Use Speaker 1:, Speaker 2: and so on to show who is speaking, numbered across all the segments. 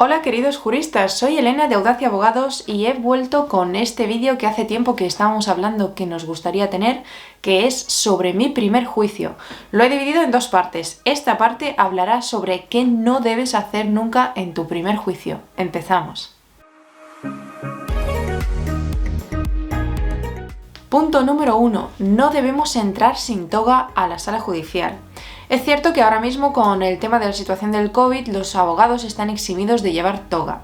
Speaker 1: Hola queridos juristas, soy Elena de Audacia Abogados y he vuelto con este vídeo que hace tiempo que estábamos hablando que nos gustaría tener, que es sobre mi primer juicio. Lo he dividido en dos partes. Esta parte hablará sobre qué no debes hacer nunca en tu primer juicio. Empezamos. Punto número 1. No debemos entrar sin toga a la sala judicial. Es cierto que ahora mismo con el tema de la situación del COVID los abogados están eximidos de llevar toga.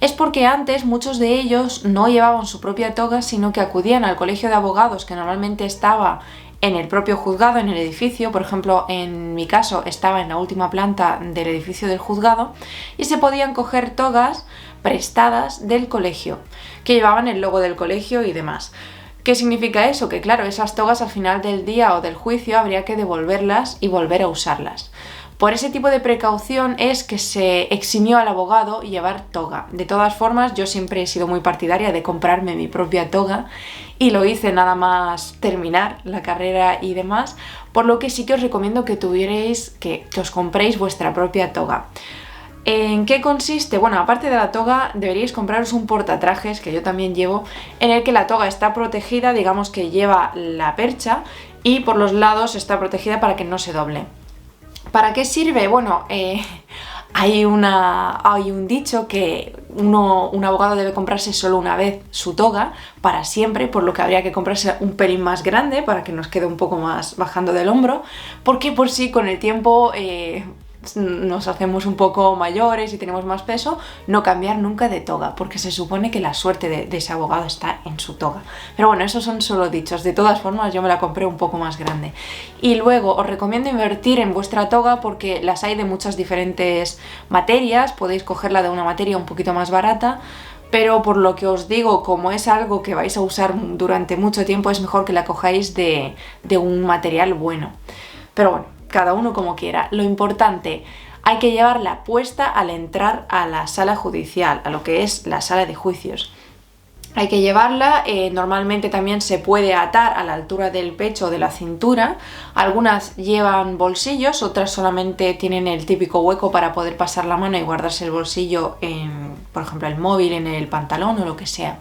Speaker 1: Es porque antes muchos de ellos no llevaban su propia toga, sino que acudían al colegio de abogados que normalmente estaba en el propio juzgado, en el edificio. Por ejemplo, en mi caso estaba en la última planta del edificio del juzgado y se podían coger togas prestadas del colegio, que llevaban el logo del colegio y demás. ¿Qué significa eso? Que claro, esas togas al final del día o del juicio habría que devolverlas y volver a usarlas. Por ese tipo de precaución es que se eximió al abogado llevar toga. De todas formas, yo siempre he sido muy partidaria de comprarme mi propia toga y lo hice nada más terminar la carrera y demás, por lo que sí que os recomiendo que os compréis vuestra propia toga. ¿En qué consiste? Bueno, aparte de la toga, deberíais compraros un portatrajes, que yo también llevo, en el que la toga está protegida, digamos que lleva la percha, y por los lados está protegida para que no se doble. ¿Para qué sirve? Bueno, hay un dicho que un abogado debe comprarse solo una vez su toga para siempre, por lo que habría que comprarse un pelín más grande para que nos quede un poco más bajando del hombro, porque por si con el tiempo nos hacemos un poco mayores y tenemos más peso, no cambiar nunca de toga, porque se supone que la suerte de ese abogado está en su toga. Pero bueno, esos son solo dichos. De todas formas, yo me la compré un poco más grande. Y luego os recomiendo invertir en vuestra toga porque las hay de muchas diferentes materias. Podéis cogerla de una materia un poquito más barata, pero por lo que os digo, como es algo que vais a usar durante mucho tiempo, es mejor que la cojáis de un material bueno. Pero bueno, cada uno como quiera. Lo importante, hay que llevarla puesta al entrar a la sala judicial, a lo que es la sala de juicios. Hay que llevarla, normalmente también se puede atar a la altura del pecho o de la cintura. Algunas llevan bolsillos, otras solamente tienen el típico hueco para poder pasar la mano y guardarse el bolsillo en, por ejemplo, el móvil, en el pantalón o lo que sea.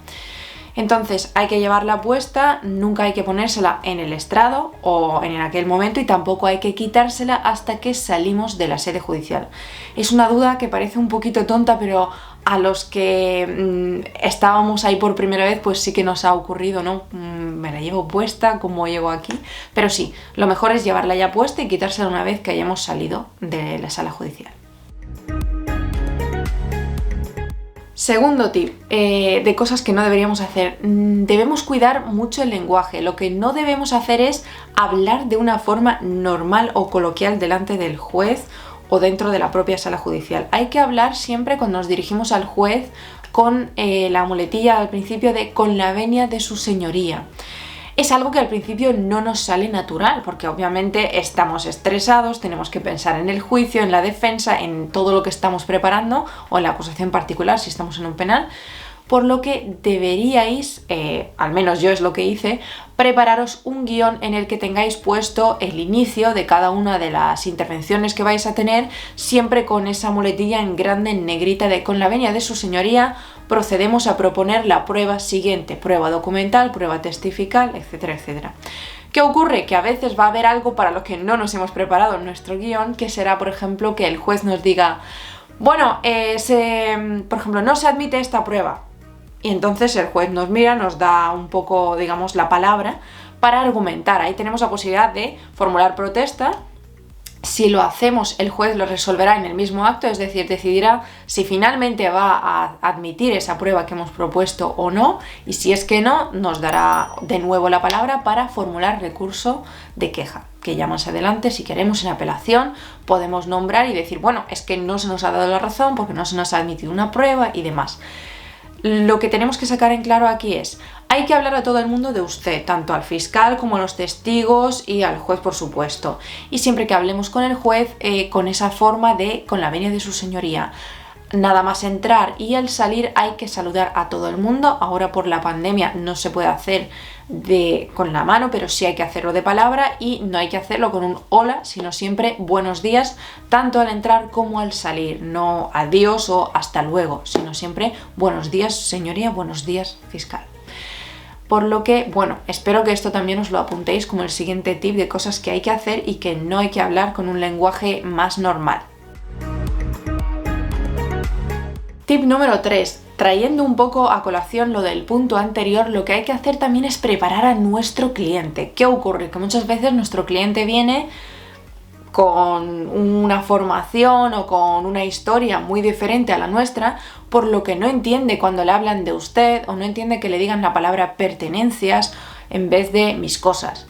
Speaker 1: Entonces hay que llevarla puesta, nunca hay que ponérsela en el estrado o en aquel momento y tampoco hay que quitársela hasta que salimos de la sede judicial. Es una duda que parece un poquito tonta, pero a los que estábamos ahí por primera vez pues sí que nos ha ocurrido, ¿no? Me la llevo puesta, ¿cómo llego aquí? Pero sí, lo mejor es llevarla ya puesta y quitársela una vez que hayamos salido de la sala judicial. Segundo tip, de cosas que no deberíamos hacer. Debemos cuidar mucho el lenguaje. Lo que no debemos hacer es hablar de una forma normal o coloquial delante del juez o dentro de la propia sala judicial. Hay que hablar siempre cuando nos dirigimos al juez con la muletilla al principio de con la venia de su señoría. Es algo que al principio no nos sale natural, porque obviamente estamos estresados, tenemos que pensar en el juicio, en la defensa, en todo lo que estamos preparando, o en la acusación particular si estamos en un penal, por lo que deberíais, al menos yo es lo que hice, prepararos un guión en el que tengáis puesto el inicio de cada una de las intervenciones que vais a tener, siempre con esa muletilla en grande, en negrita, de con la venia de su señoría, procedemos a proponer la prueba siguiente, prueba documental, prueba testifical, etcétera, etcétera. ¿Qué ocurre? Que a veces va a haber algo para lo que no nos hemos preparado en nuestro guión, que será, por ejemplo, que el juez nos diga, bueno, por ejemplo, no se admite esta prueba. Y entonces el juez nos mira, nos da un poco, digamos, la palabra para argumentar. Ahí tenemos la posibilidad de formular protesta. Si lo hacemos, el juez lo resolverá en el mismo acto, es decir, decidirá si finalmente va a admitir esa prueba que hemos propuesto o no, y si es que no, nos dará de nuevo la palabra para formular recurso de queja, que ya más adelante, si queremos en apelación, podemos nombrar y decir, bueno, es que no se nos ha dado la razón porque no se nos ha admitido una prueba y demás. Lo que tenemos que sacar en claro aquí es, hay que hablar a todo el mundo de usted, tanto al fiscal como a los testigos y al juez, por supuesto. Y siempre que hablemos con el juez, con esa forma de con la venia de su señoría. nada más entrar y al salir hay que saludar a todo el mundo. Ahora por la pandemia no se puede hacer con la mano, pero sí hay que hacerlo de palabra y no hay que hacerlo con un hola, sino siempre buenos días, tanto al entrar como al salir. No adiós o hasta luego, sino siempre buenos días, señoría, buenos días, fiscal. Por lo que, bueno, espero que esto también os lo apuntéis como el siguiente tip de cosas que hay que hacer y que no hay que hablar con un lenguaje más normal. Tip número 3. Trayendo un poco a colación lo del punto anterior, lo que hay que hacer también es preparar a nuestro cliente. ¿Qué ocurre? Que muchas veces nuestro cliente viene con una formación o con una historia muy diferente a la nuestra, por lo que no entiende cuando le hablan de usted o no entiende que le digan la palabra pertenencias en vez de mis cosas.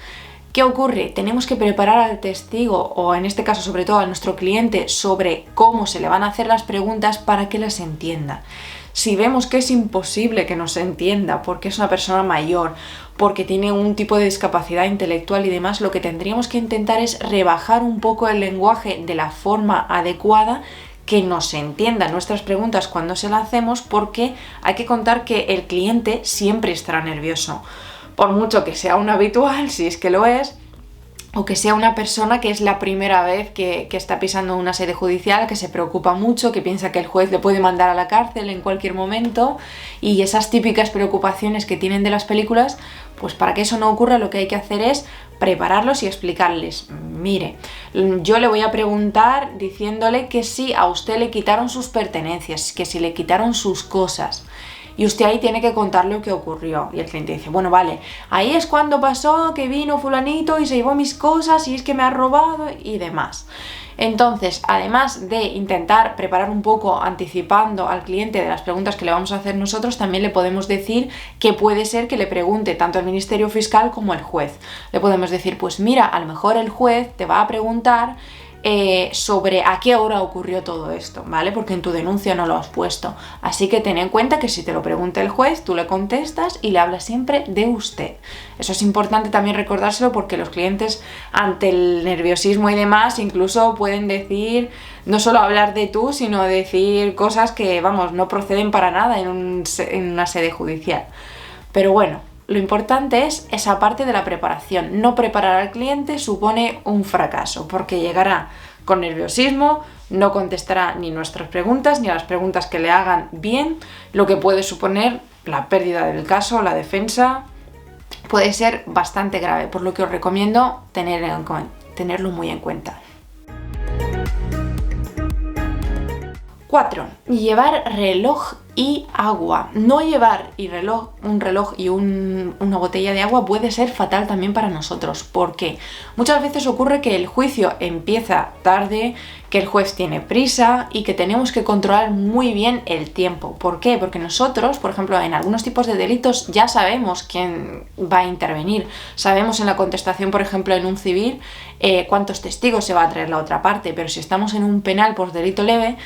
Speaker 1: ¿Qué ocurre? Tenemos que preparar al testigo, o en este caso sobre todo a nuestro cliente, sobre cómo se le van a hacer las preguntas para que las entienda. Si vemos que es imposible que nos entienda porque es una persona mayor, porque tiene un tipo de discapacidad intelectual y demás, lo que tendríamos que intentar es rebajar un poco el lenguaje de la forma adecuada, que nos entienda nuestras preguntas cuando se las hacemos, porque hay que contar que el cliente siempre estará nervioso. Por mucho que sea un habitual, si es que lo es, o que sea una persona que es la primera vez que está pisando una sede judicial, que se preocupa mucho, que piensa que el juez le puede mandar a la cárcel en cualquier momento, y esas típicas preocupaciones que tienen de las películas, pues para que eso no ocurra lo que hay que hacer es prepararlos y explicarles: mire, yo le voy a preguntar diciéndole que si a usted le quitaron sus pertenencias, que si le quitaron sus cosas. Y usted ahí tiene que contar lo que ocurrió. Y el cliente dice: bueno, vale, ahí es cuando pasó que vino fulanito y se llevó mis cosas y es que me ha robado y demás. Entonces, además de intentar preparar un poco anticipando al cliente de las preguntas que le vamos a hacer nosotros, también le podemos decir que puede ser que le pregunte tanto el Ministerio Fiscal como el juez. Le podemos decir: pues mira, a lo mejor el juez te va a preguntar sobre a qué hora ocurrió todo esto, ¿vale? Porque en tu denuncia no lo has puesto. Así que ten en cuenta que si te lo pregunta el juez, tú le contestas y le hablas siempre de usted. Eso es importante también recordárselo, porque los clientes, ante el nerviosismo y demás, incluso pueden decir, no solo hablar de tú, sino decir cosas que, vamos, no proceden para nada en una sede judicial. Pero bueno, lo importante es esa parte de la preparación. No preparar al cliente supone un fracaso, porque llegará con nerviosismo, no contestará ni nuestras preguntas ni a las preguntas que le hagan bien, lo que puede suponer la pérdida del caso, la defensa. Puede ser bastante grave, por lo que os recomiendo tenerlo muy en cuenta. 4. Llevar reloj y agua. No llevar un reloj y una botella de agua puede ser fatal también para nosotros, porque muchas veces ocurre que el juicio empieza tarde, que el juez tiene prisa y que tenemos que controlar muy bien el tiempo. ¿Por qué? Porque nosotros, por ejemplo, en algunos tipos de delitos ya sabemos quién va a intervenir. Sabemos en la contestación, por ejemplo, en un civil, cuántos testigos se va a traer la otra parte, pero si estamos en un penal por delito leve,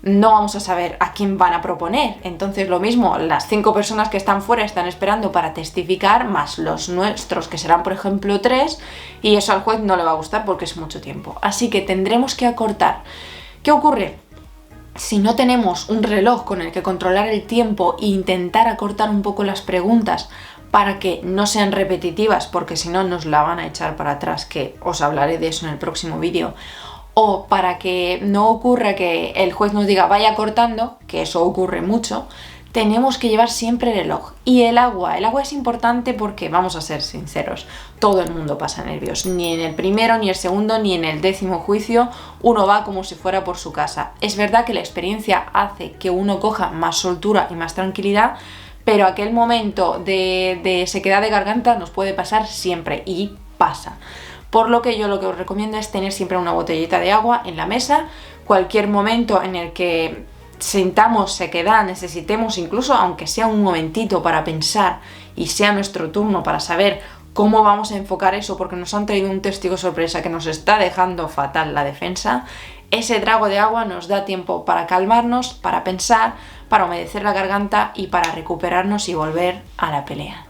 Speaker 1: no vamos a saber a quién van a proponer. Entonces, lo mismo, las 5 personas que están fuera están esperando para testificar, más los nuestros, que serán, por ejemplo, 3, y eso al juez no le va a gustar porque es mucho tiempo. Así que tendremos que acortar. ¿Qué ocurre? Si no tenemos un reloj con el que controlar el tiempo e intentar acortar un poco las preguntas para que no sean repetitivas, porque si no nos la van a echar para atrás, que os hablaré de eso en el próximo vídeo, o para que no ocurra que el juez nos diga vaya cortando, que eso ocurre mucho, tenemos que llevar siempre reloj. Y el agua es importante porque, vamos a ser sinceros, todo el mundo pasa nervios. Ni en el primero, ni el segundo, ni en el 10º juicio uno va como si fuera por su casa. Es verdad que la experiencia hace que uno coja más soltura y más tranquilidad, pero aquel momento de sequedad de garganta nos puede pasar siempre, y pasa. Por lo que yo lo que os recomiendo es tener siempre una botellita de agua en la mesa. Cualquier momento en el que sintamos sequedad, necesitemos, incluso aunque sea un momentito para pensar y sea nuestro turno para saber cómo vamos a enfocar eso, porque nos han traído un testigo sorpresa que nos está dejando fatal la defensa, ese trago de agua nos da tiempo para calmarnos, para pensar, para humedecer la garganta y para recuperarnos y volver a la pelea.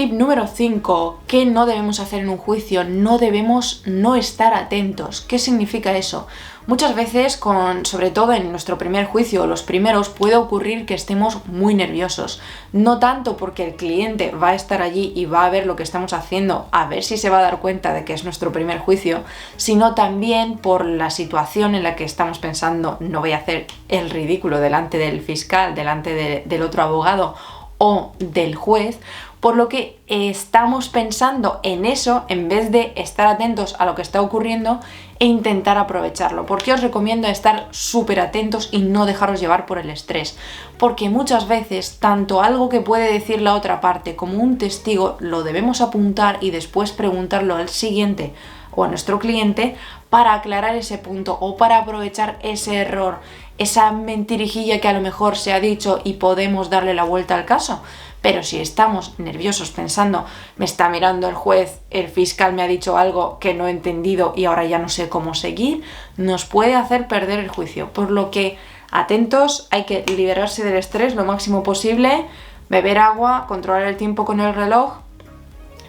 Speaker 1: Tip número 5. ¿Qué no debemos hacer en un juicio? No debemos no estar atentos. ¿Qué significa eso? Muchas veces, sobre todo en nuestro primer juicio o los primeros, puede ocurrir que estemos muy nerviosos. No tanto porque el cliente va a estar allí y va a ver lo que estamos haciendo, a ver si se va a dar cuenta de que es nuestro primer juicio, sino también por la situación en la que estamos pensando, no voy a hacer el ridículo delante del fiscal, delante del otro abogado o del juez, por lo que estamos pensando en eso en vez de estar atentos a lo que está ocurriendo e intentar aprovecharlo. ¿Por qué os recomiendo estar súper atentos y no dejaros llevar por el estrés? Porque muchas veces tanto algo que puede decir la otra parte como un testigo lo debemos apuntar y después preguntarlo al siguiente o a nuestro cliente para aclarar ese punto o para aprovechar ese error, esa mentirijilla que a lo mejor se ha dicho y podemos darle la vuelta al caso. Pero si estamos nerviosos pensando, me está mirando el juez, el fiscal me ha dicho algo que no he entendido y ahora ya no sé cómo seguir, nos puede hacer perder el juicio. Por lo que atentos, hay que liberarse del estrés lo máximo posible, beber agua, controlar el tiempo con el reloj,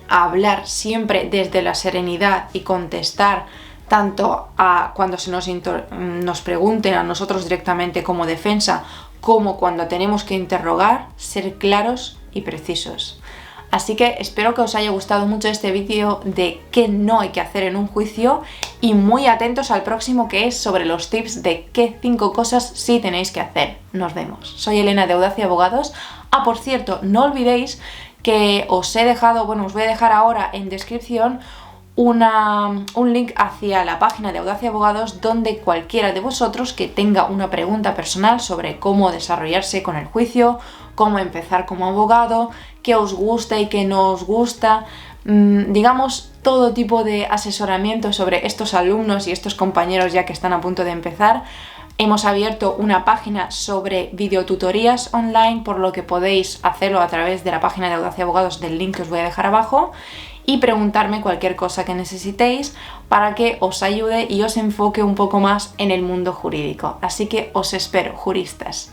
Speaker 1: hablar siempre desde la serenidad y contestar tanto a cuando nos pregunten a nosotros directamente como defensa, como cuando tenemos que interrogar, ser claros y precisos. Así que espero que os haya gustado mucho este vídeo de qué no hay que hacer en un juicio y muy atentos al próximo, que es sobre los tips de qué 5 cosas sí tenéis que hacer. Nos vemos. Soy Elena de Audacia Abogados. Por cierto, no olvidéis que os voy a dejar ahora en descripción un link hacia la página de Audacia Abogados, donde cualquiera de vosotros que tenga una pregunta personal sobre cómo desarrollarse con el juicio, cómo empezar como abogado, qué os gusta y qué no os gusta, digamos todo tipo de asesoramiento sobre estos alumnos y estos compañeros ya que están a punto de empezar. Hemos abierto una página sobre videotutorías online, por lo que podéis hacerlo a través de la página de Audacia Abogados, del link que os voy a dejar abajo, y preguntarme cualquier cosa que necesitéis para que os ayude y os enfoque un poco más en el mundo jurídico. Así que os espero, juristas.